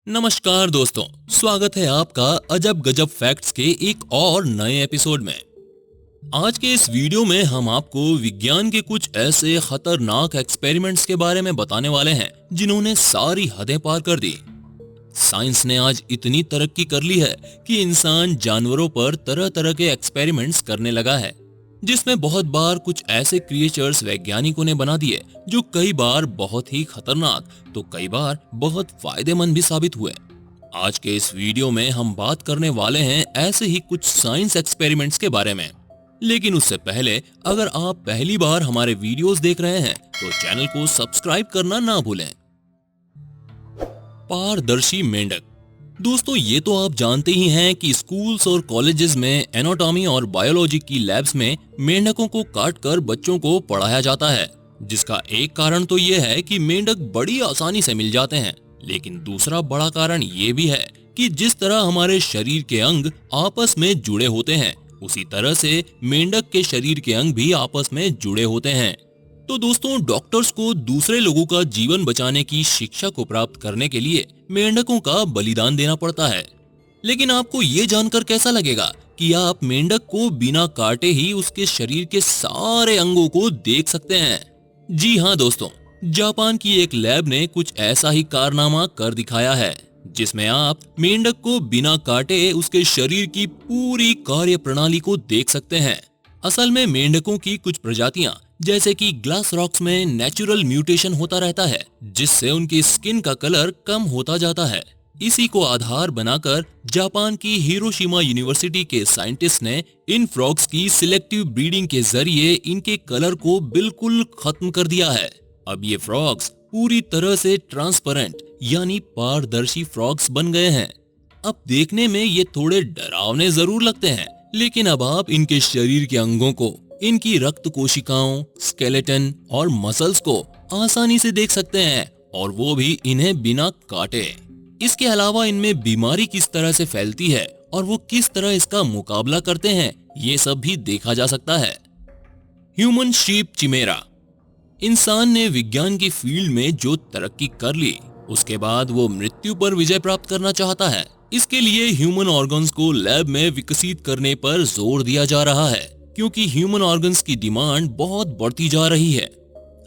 नमस्कार दोस्तों, स्वागत है आपका अजब गजब फैक्ट्स के एक और नए एपिसोड में। आज के इस वीडियो में हम आपको विज्ञान के कुछ ऐसे खतरनाक एक्सपेरिमेंट्स के बारे में बताने वाले हैं जिन्होंने सारी हदें पार कर दी। साइंस ने आज इतनी तरक्की कर ली है कि इंसान जानवरों पर तरह तरह के एक्सपेरिमेंट्स करने लगा है, जिसमें बहुत बार कुछ ऐसे क्रिएचर्स वैज्ञानिकों ने बना दिए जो कई बार बहुत ही खतरनाक तो कई बार बहुत फायदेमंद भी साबित हुए। आज के इस वीडियो में हम बात करने वाले हैं ऐसे ही कुछ साइंस एक्सपेरिमेंट्स के बारे में। लेकिन उससे पहले अगर आप पहली बार हमारे वीडियोस देख रहे हैं तो चैनल को सब्सक्राइब करना ना भूलें। पारदर्शी मेंढक। दोस्तों, ये तो आप जानते ही हैं कि स्कूल्स और कॉलेजेस में एनाटॉमी और बायोलॉजी की लैब्स में मेंढकों को काटकर बच्चों को पढ़ाया जाता है, जिसका एक कारण तो ये है कि मेंढक बड़ी आसानी से मिल जाते हैं, लेकिन दूसरा बड़ा कारण ये भी है कि जिस तरह हमारे शरीर के अंग आपस में जुड़े होते हैं, उसी तरह से मेंढक के शरीर के अंग भी आपस में जुड़े होते हैं। तो दोस्तों, डॉक्टर्स को दूसरे लोगों का जीवन बचाने की शिक्षा को प्राप्त करने के लिए मेंढकों का बलिदान देना पड़ता है। लेकिन आपको ये जानकर कैसा लगेगा कि आप मेंढक को बिना काटे ही उसके शरीर के सारे अंगों को देख सकते हैं? जी हाँ दोस्तों, जापान की एक लैब ने कुछ ऐसा ही कारनामा कर दिखाया है, जिसमें आप मेंढक को बिना काटे उसके शरीर की पूरी कार्य प्रणाली को देख सकते हैं। असल में मेंढकों की कुछ प्रजातियां जैसे कि ग्लास रॉक्स में नेचुरल म्यूटेशन होता रहता है, जिससे उनकी स्किन का कलर कम होता जाता है। इसी को आधार बनाकर जापान की हिरोशिमा यूनिवर्सिटी के साइंटिस्ट ने इन फ्रॉग्स की सिलेक्टिव ब्रीडिंग के जरिए इनके कलर को बिल्कुल खत्म कर दिया है। अब ये फ्रॉग्स पूरी तरह से ट्रांसपेरेंट यानी पारदर्शी फ्रॉग्स बन गए हैं। अब देखने में ये थोड़े डरावने जरूर लगते हैं, लेकिन अब आप इनके शरीर के अंगों को, इनकी रक्त कोशिकाओं, स्केलेटन और मसल्स को आसानी से देख सकते हैं, और वो भी इन्हें बिना काटे। इसके अलावा इनमें बीमारी किस तरह से फैलती है और वो किस तरह इसका मुकाबला करते हैं, ये सब भी देखा जा सकता है। Human sheep Chimera. इंसान ने विज्ञान की फील्ड में जो तरक्की कर ली, उसके बाद वो मृत्यु पर विजय प्राप्त करना चाहता है। इसके लिए ह्यूमन ऑर्गन्स को लैब में विकसित करने पर जोर दिया जा रहा है, क्योंकि ह्यूमन ऑर्गन्स की डिमांड बहुत बढ़ती जा रही है।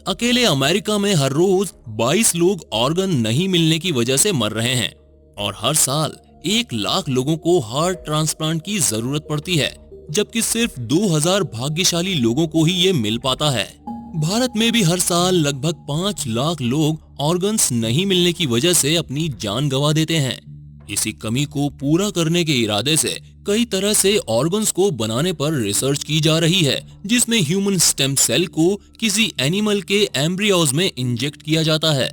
अकेले अमेरिका में हर रोज 22 लोग ऑर्गन नहीं मिलने की वजह से मर रहे हैं, और हर साल 1 लाख लोगों को हार्ट ट्रांसप्लांट की जरूरत पड़ती है, जबकि सिर्फ 2000 भाग्यशाली लोगों को ही ये मिल पाता है। भारत में भी हर साल लगभग 5 लाख लोग ऑर्गन्स नहीं मिलने की वजह से अपनी जान गंवा देते हैं। इसी कमी को पूरा करने के इरादे से कई तरह से ऑर्गन्स को बनाने पर रिसर्च की जा रही है, जिसमें ह्यूमन स्टेम सेल को किसी एनिमल के एम्ब्रियोज में इंजेक्ट किया जाता है।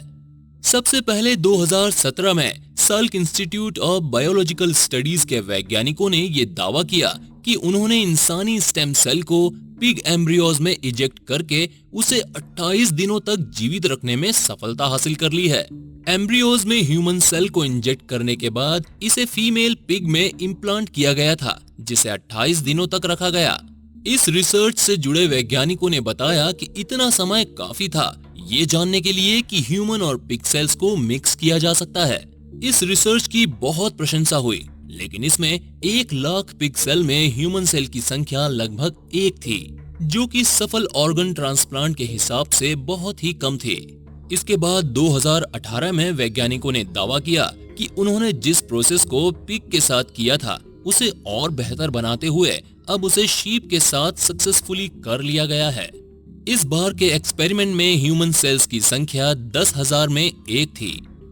सबसे पहले 2017 में सल्क इंस्टीट्यूट ऑफ बायोलॉजिकल स्टडीज के वैज्ञानिकों ने ये दावा किया कि उन्होंने इंसानी स्टेम सेल को पिग एम्ब्रियोज में इंजेक्ट करके उसे 28 दिनों तक जीवित रखने में सफलता हासिल कर ली है। एम्ब्रियोज में ह्यूमन सेल को इंजेक्ट करने के बाद इसे फीमेल पिग में इम्प्लांट किया गया था, जिसे 28 दिनों तक रखा गया। इस रिसर्च से जुड़े वैज्ञानिकों ने बताया कि इतना समय काफी था ये जानने के लिए कि ह्यूमन और पिग सेल्स को मिक्स किया जा सकता है। इस रिसर्च की बहुत प्रशंसा हुई, लेकिन इसमें 1 लाख पिग सेल में ह्यूमन सेल की संख्या लगभग 1 थी, जो कि सफल ऑर्गन ट्रांसप्लांट के हिसाब से बहुत ही कम थी। इसके बाद 2018 में वैज्ञानिकों ने दावा किया कि उन्होंने जिस प्रोसेस को पिग के साथ किया था, उसे और बेहतर बनाते हुए अब उसे शीप के साथ सक्सेसफुली कर लिया गया है। इस बार के एक्सपेरिमेंट में ह्यूमन सेल्स की संख्या 10,000 में 1 थी।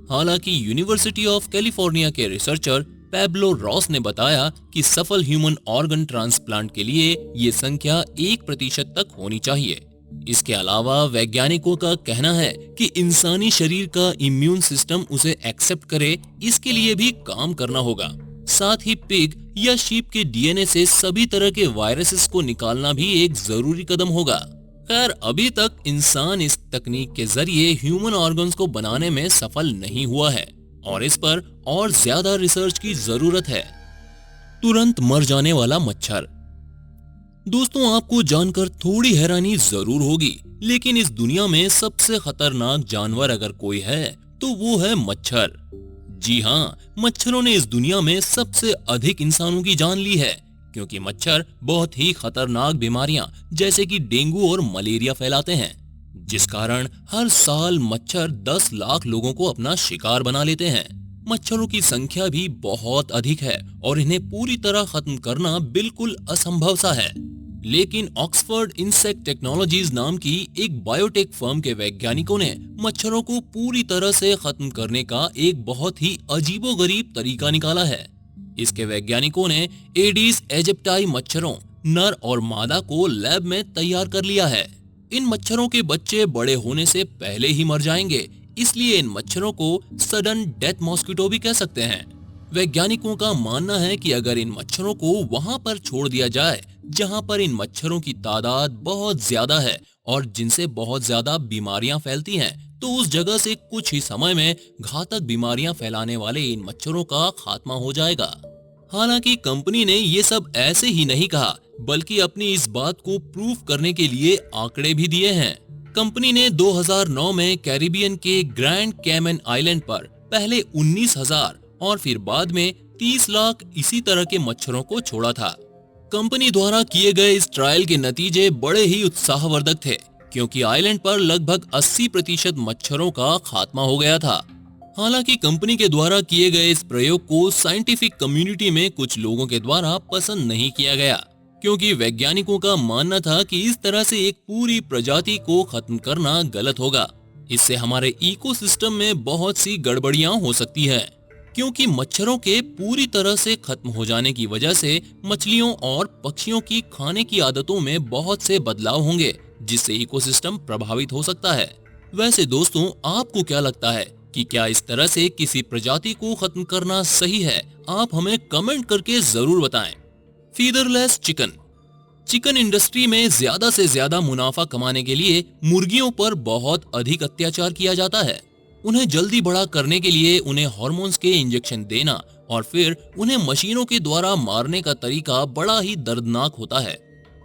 हालांकि यूनिवर्सिटी ऑफ कैलिफोर्निया के रिसर्चर पैब्लो रॉस ने बताया कि सफल ह्यूमन ऑर्गन ट्रांसप्लांट के लिए ये संख्या 1% तक होनी चाहिए। इसके अलावा वैज्ञानिकों का कहना है कि इंसानी शरीर का इम्यून सिस्टम उसे एक्सेप्ट करे, इसके लिए भी काम करना होगा। साथ ही पिग या शीप के डीएनए से सभी तरह के वायरसेस को निकालना भी एक जरूरी कदम होगा। खैर, अभी तक इंसान इस तकनीक के जरिए ह्यूमन ऑर्गन्स को बनाने में सफल नहीं हुआ है, और इस पर और ज्यादा रिसर्च की जरूरत है। तुरंत मर जाने वाला मच्छर। दोस्तों, आपको जानकर थोड़ी हैरानी जरूर होगी, लेकिन इस दुनिया में सबसे खतरनाक जानवर अगर कोई है तो वो है मच्छर। जी हाँ, मच्छरों ने इस दुनिया में सबसे अधिक इंसानों की जान ली है, क्योंकि मच्छर बहुत ही खतरनाक बीमारियां जैसे कि डेंगू और मलेरिया फैलाते हैं, जिस कारण हर साल मच्छर 10 लाख लोगों को अपना शिकार बना लेते हैं। मच्छरों की संख्या भी बहुत अधिक है और इन्हें पूरी तरह खत्म करना बिल्कुल असंभव सा है। लेकिन ऑक्सफोर्ड इंसेक्ट टेक्नोलॉजीज नाम की एक बायोटेक फर्म के वैज्ञानिकों ने मच्छरों को पूरी तरह से खत्म करने का एक बहुत ही अजीबोगरीब तरीका निकाला है। इसके वैज्ञानिकों ने एडिस एजिप्टाई मच्छरों, नर और मादा को लैब में तैयार कर लिया है। इन मच्छरों के बच्चे बड़े होने से पहले ही मर जाएंगे, इसलिए इन मच्छरों को सडन डेथ मॉस्किटो भी कह सकते हैं। वैज्ञानिकों का मानना है कि अगर इन मच्छरों को वहां पर छोड़ दिया जाए जहां पर इन मच्छरों की तादाद बहुत ज्यादा है और जिनसे बहुत ज्यादा बीमारियां फैलती हैं, तो उस जगह से कुछ ही समय में घातक बीमारियां फैलाने वाले इन मच्छरों का खात्मा हो जाएगा। हालांकि कंपनी ने ये सब ऐसे ही नहीं कहा, बल्कि अपनी इस बात को प्रूफ करने के लिए आंकड़े भी दिए हैं। कंपनी ने 2009 में कैरिबियन के ग्रैंड कैमन आइलैंड पर पहले 19,000 और फिर बाद में 30 लाख इसी तरह के मच्छरों को छोड़ा था। कंपनी द्वारा किए गए इस ट्रायल के नतीजे बड़े ही उत्साहवर्धक थे, क्योंकि आइलैंड पर लगभग 80% मच्छरों का खात्मा हो गया था। हालांकि कंपनी के द्वारा किए गए इस प्रयोग को साइंटिफिक कम्युनिटी में कुछ लोगों के द्वारा पसंद नहीं किया गया, क्योंकि वैज्ञानिकों का मानना था कि इस तरह से एक पूरी प्रजाति को खत्म करना गलत होगा। इससे हमारे इकोसिस्टम में बहुत सी गड़बड़ियां हो सकती है, क्योंकि मच्छरों के पूरी तरह से खत्म हो जाने की वजह से मछलियों और पक्षियों की खाने की आदतों में बहुत से बदलाव होंगे, जिससे इकोसिस्टम प्रभावित हो सकता है। वैसे दोस्तों, आपको क्या लगता है कि क्या इस तरह से किसी प्रजाति को खत्म करना सही है? आप हमें कमेंट करके जरूर बताएं। फीदरलेस चिकन। चिकन इंडस्ट्री में ज्यादा से ज्यादा मुनाफा कमाने के लिए मुर्गियों पर बहुत अधिक अत्याचार किया जाता है। उन्हें जल्दी बड़ा करने के लिए उन्हें हार्मोन्स के इंजेक्शन देना और फिर उन्हें मशीनों के द्वारा मारने का तरीका बड़ा ही दर्दनाक होता है,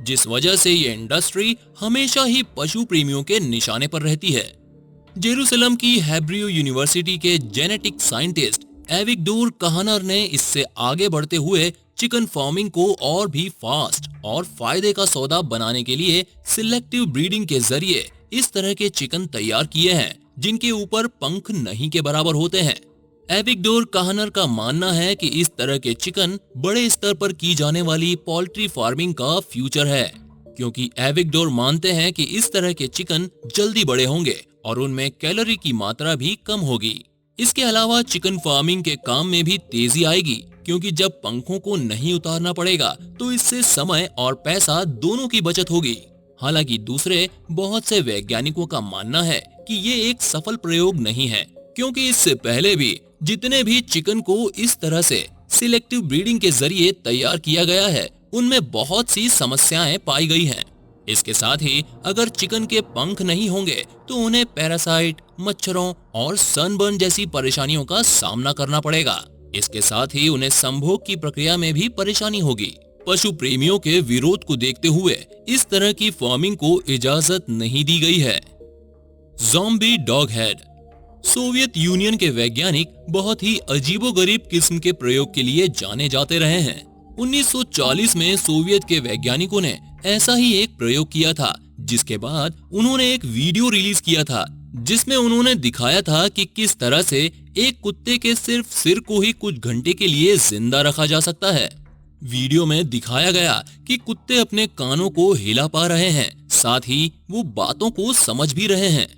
जिस वजह से ये इंडस्ट्री हमेशा ही पशु प्रेमियों के निशाने पर रहती है। जेरूसलम की हेब्रू यूनिवर्सिटी के जेनेटिक साइंटिस्ट एविगडोर कहनर ने इससे आगे बढ़ते हुए चिकन फार्मिंग को और भी फास्ट और फायदे का सौदा बनाने के लिए सिलेक्टिव ब्रीडिंग के जरिए इस तरह के चिकन तैयार किए हैं, जिनके ऊपर पंख नहीं के बराबर होते हैं। एविगडोर कहनर का मानना है कि इस तरह के चिकन बड़े स्तर पर की जाने वाली पोल्ट्री फार्मिंग का फ्यूचर है, क्योंकि एविगडोर मानते हैं कि इस तरह के चिकन जल्दी बड़े होंगे और उनमें कैलोरी की मात्रा भी कम होगी। इसके अलावा चिकन फार्मिंग के काम में भी तेजी आएगी, क्योंकि जब पंखों को नहीं उतारना पड़ेगा तो इससे समय और पैसा दोनों की बचत होगी। हालांकि दूसरे बहुत से वैज्ञानिकों का मानना है कि ये एक सफल प्रयोग नहीं है, क्योंकि इससे पहले भी जितने भी चिकन को इस तरह से सिलेक्टिव ब्रीडिंग के जरिए तैयार किया गया है, उनमें बहुत सी समस्याएं पाई गई हैं। इसके साथ ही अगर चिकन के पंख नहीं होंगे तो उन्हें पैरासाइट, मच्छरों और सनबर्न जैसी परेशानियों का सामना करना पड़ेगा। इसके साथ ही उन्हें संभोग की प्रक्रिया में भी परेशानी होगी। पशु प्रेमियों के विरोध को देखते हुए इस तरह की फार्मिंग को इजाजत नहीं दी गई है। Zombie dog head. Soviet union के वैज्ञानिक बहुत ही अजीबोगरीब किस्म के प्रयोग के लिए जाने जाते रहे हैं। 1940 में सोवियत के वैज्ञानिकों ने ऐसा ही एक प्रयोग किया था, जिसके बाद उन्होंने एक वीडियो रिलीज किया था, जिसमें उन्होंने दिखाया था कि किस तरह से एक कुत्ते के सिर्फ सिर को ही कुछ घंटे के लिए जिंदा रखा जा सकता है। वीडियो में दिखाया गया कि कुत्ते अपने कानों को हिला पा रहे हैं, साथ ही वो बातों को समझ भी रहे हैं।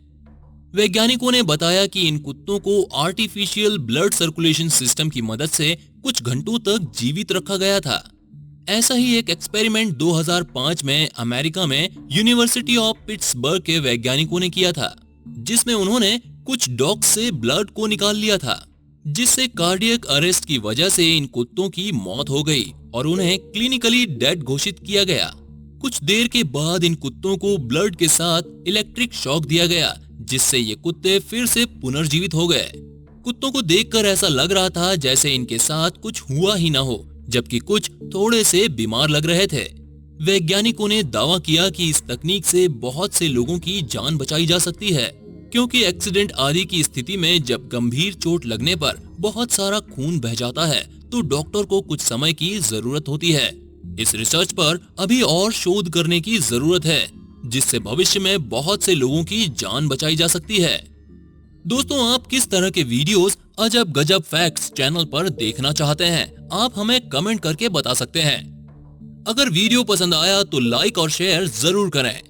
वैज्ञानिकों ने बताया कि इन कुत्तों को आर्टिफिशियल ब्लड सर्कुलेशन सिस्टम की मदद से कुछ घंटों तक जीवित रखा गया था। ऐसा ही एक एक्सपेरिमेंट 2005 में अमेरिका में यूनिवर्सिटी ऑफ पिट्सबर्ग के वैज्ञानिकों ने किया था, जिसमें उन्होंने कुछ डॉग से ब्लड को निकाल लिया था, जिससे कार्डियक अरेस्ट की वजह से इन कुत्तों की मौत हो गई और उन्हें क्लिनिकली डेड घोषित किया गया। कुछ देर के बाद इन कुत्तों को ब्लड के साथ इलेक्ट्रिक शॉक दिया गया, जिससे ये कुत्ते फिर से पुनर्जीवित हो गए। कुत्तों को देखकर ऐसा लग रहा था जैसे इनके साथ कुछ हुआ ही ना हो, जबकि कुछ थोड़े से बीमार लग रहे थे। वैज्ञानिकों ने दावा किया कि इस तकनीक से बहुत से लोगों की जान बचाई जा सकती है। क्योंकि एक्सीडेंट आदि की स्थिति में जब गंभीर चोट लगने पर बहुत सारा खून बह जाता है तो डॉक्टर को कुछ समय की जरूरत होती है। इस रिसर्च पर अभी और शोध करने की जरूरत है, जिससे भविष्य में बहुत से लोगों की जान बचाई जा सकती है। दोस्तों, आप किस तरह के वीडियोस अजब गजब फैक्ट्स चैनल पर देखना चाहते हैं, आप हमें कमेंट करके बता सकते हैं। अगर वीडियो पसंद आया तो लाइक और शेयर जरूर करें।